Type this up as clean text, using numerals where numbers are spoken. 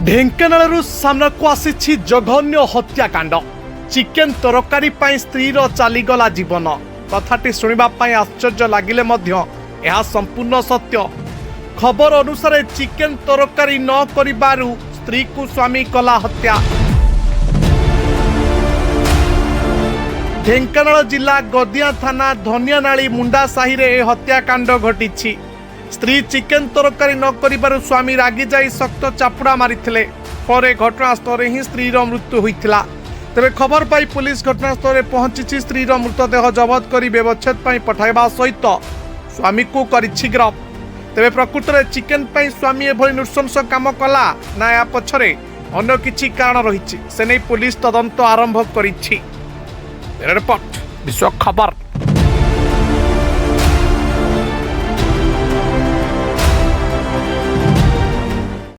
ढेंकानालू सामनाकू आसी जघन्य हत्याकांड। चिकेन तरकारी स्त्रीर चलीगला जीवन। कथाटी शुणवाई आश्चर्य लगिले यह संपूर्ण सत्य। खबर अनुसार चिकेन तरकारी न करिबारु स्त्री को स्वामी कला हत्या। ढेंकानाल जिला गदिया थाना धनियानाली मुंडा साही रे हत्याकांड घटी। स्त्री चिकेन तरकारी न करिबारु स्वामी रागी जाई सख्त चापुड़ा मारिथिले। परे घटनास्थल ही स्त्रीर मृत्यु होइथिला। तेबे खबर पाई पुलिस घटनास्थल पहुंची स्त्रीर मृतदेह जबत कर व्यवच्छेद पठाइबा सहित स्वामी को करिछि गिरफ। तेबे प्रकृत में चिकेन स्वामी एभली नृशंस काम कला ना या पछरे अन्य किछि कारण रहिछि से नै पुलिस तदंत आरंभ करिछि। रिपोर्ट विश्व खबर।